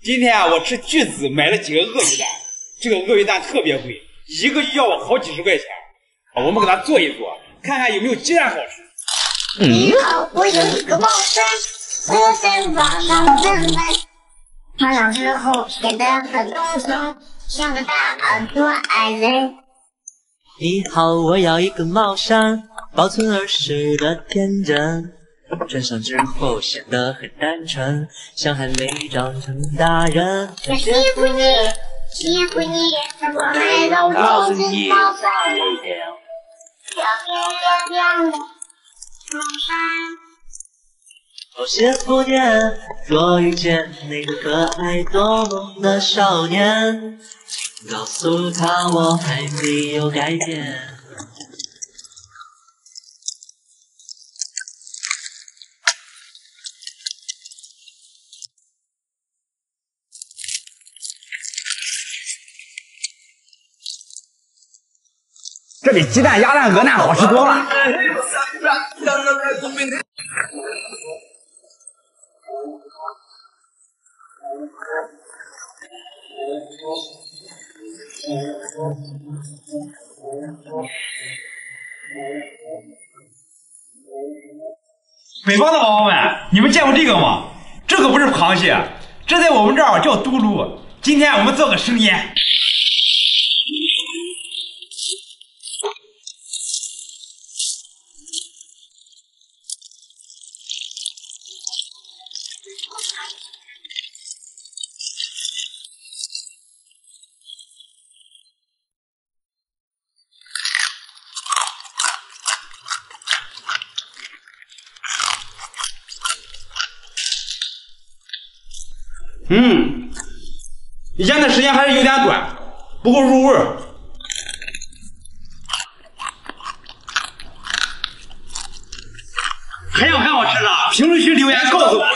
今天啊，我吃巨资买了几个鳄鱼蛋，这个鳄鱼蛋特别贵，一个就要我好几十块钱。我们给它做一做，看看有没有鸡蛋好吃。你好，我有一个猫山，我在网上认买，它小时候变得很懂事，像个大耳朵爱人。你好，我要一个帽衫，保存儿时的天真。穿上之后显得很单纯，像还没长成大人。我欺负你，欺负你，我还要抱紧帽衫，漂亮亮的帽衫。某些不念，若遇见那个可爱多梦的少年，告诉他我还没有改变。这比鸡蛋、鸭蛋、鹅蛋好吃多了。北方的宝宝们，你们见过这个吗？这个不是螃蟹，这在我们这儿叫嘟噜。今天我们做个生腌。腌的时间还是有点短，不够入味儿。还想看我吃的？评论区留言告诉我。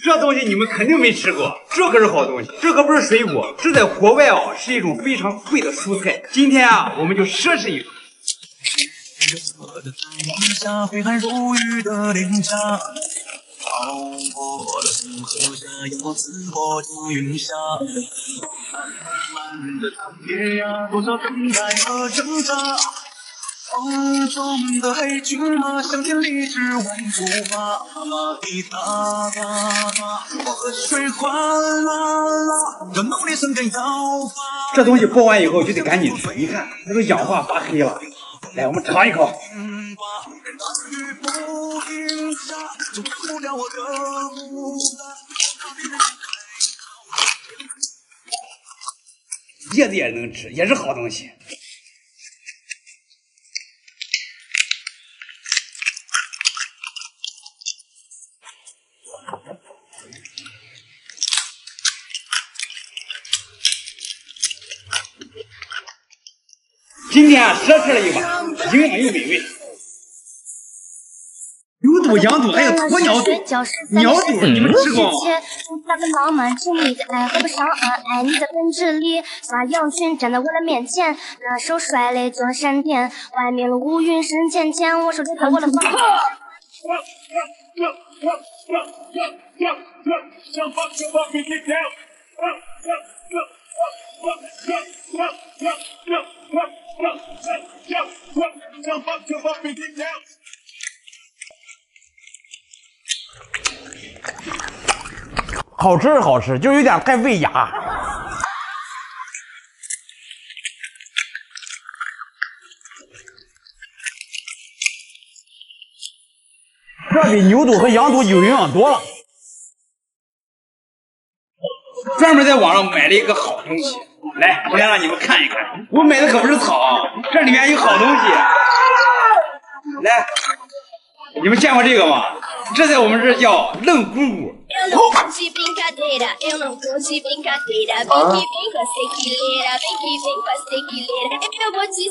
这东西你们肯定没吃过，这可是好东西，这可不是水果，这在国外哦是一种非常贵的蔬菜。今天啊，我们就奢侈一口。下挥汗如雨的脸颊，跑过了红河下，阳光刺破竹云下。漫漫的长夜呀，多少等待和挣扎。风中的黑骏马，向千里之外出发。滴答答答，黄河水哗啦啦，让努力生根要发。这东西剥完以后就得赶紧吃，你看那都氧化发黑了。来，我们尝一口。叶子也能吃，也是好东西。今天啊，奢侈了一把，营养又美味。牛肚、羊肚还有鸵鸟肚、鸟肚，你们吃过吗？那个浪漫是你的爱和不上岸，爱你的本质里，撒羊群站在我的面前，那手甩雷做闪电，外面的乌云深浅浅，我手就在我的房间。好吃是好吃，就有点太费牙。这比牛肚和羊肚有营养多了。专门在网上买了一个好东西，来，我先让你们看一看。我买的可不是草，这里面有好东西。来，你们见过这个吗？这在我们这叫愣姑姑。Eu não vou de brincadeira, eu não vou de brincadeira. Vem que vem com a sequileira, vem que vem com a sequileira. Eu vou te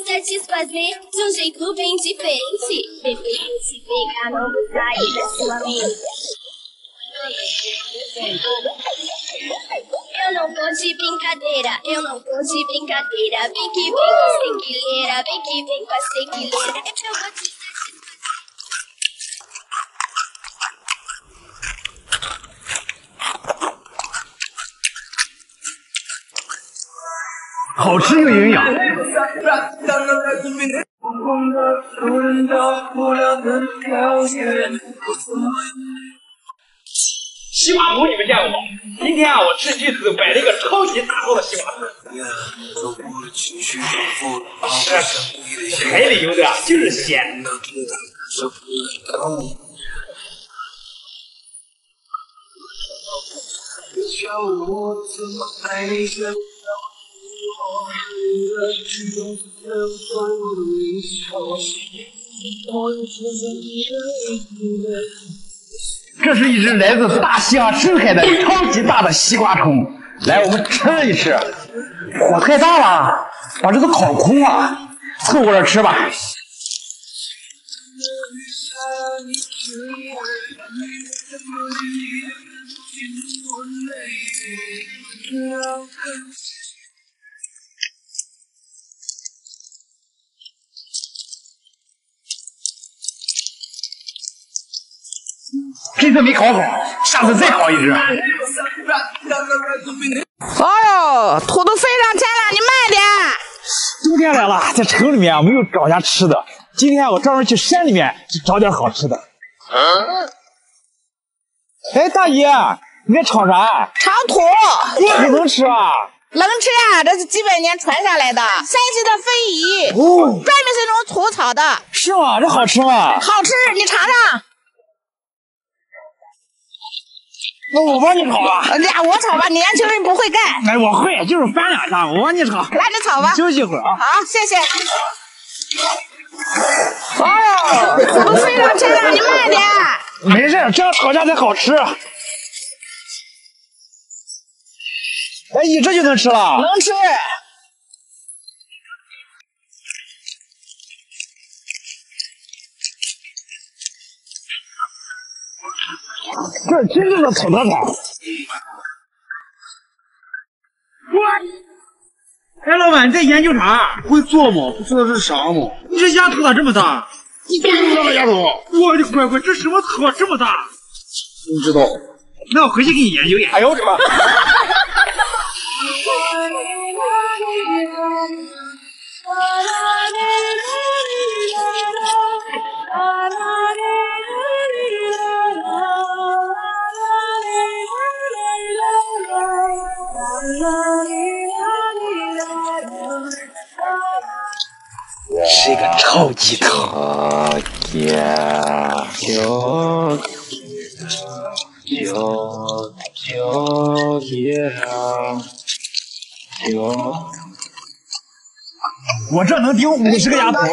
好吃又营养。西瓜头你们见过吗？今天啊，我斥巨资买了一个超级大号的西瓜头。海里游的就是鲜。这是一只来自大西洋深海的超级大的西瓜虫，来，我们吃一吃。火太大了，把这都烤空了，凑合着吃吧。这次没烤好，下次再烤一只。哎呦，土豆飞上天了，你慢点。冬天来了，在城里面没有找家吃的，今天我专门去山里面找点好吃的。哎，大爷，你在炒啥？炒土。不能吃啊！能吃啊，这是几百年传下来的山西的非遗，专门是用土炒的。是吗？这好吃吗？好吃，你尝尝。那我帮你炒吧。我炒吧，年轻人不会干。哎，我会，就是翻两下，我帮你炒。那你炒吧。休息一会儿啊。好，谢谢。哎呦，土豆飞上天了，你慢点。没事，这样炒架才好吃。哎，你这就能吃了？能吃。这是真正的土特产。哎，老板，你在研究啥？会做吗？不知道这是啥吗？你这丫头咋这么大？你怎么知道了，丫头？我的乖乖，这什么草这么大？不知道。那我回去给你研究研究。哎呦我的妈！是一个超级头。我这能顶50个丫头啊！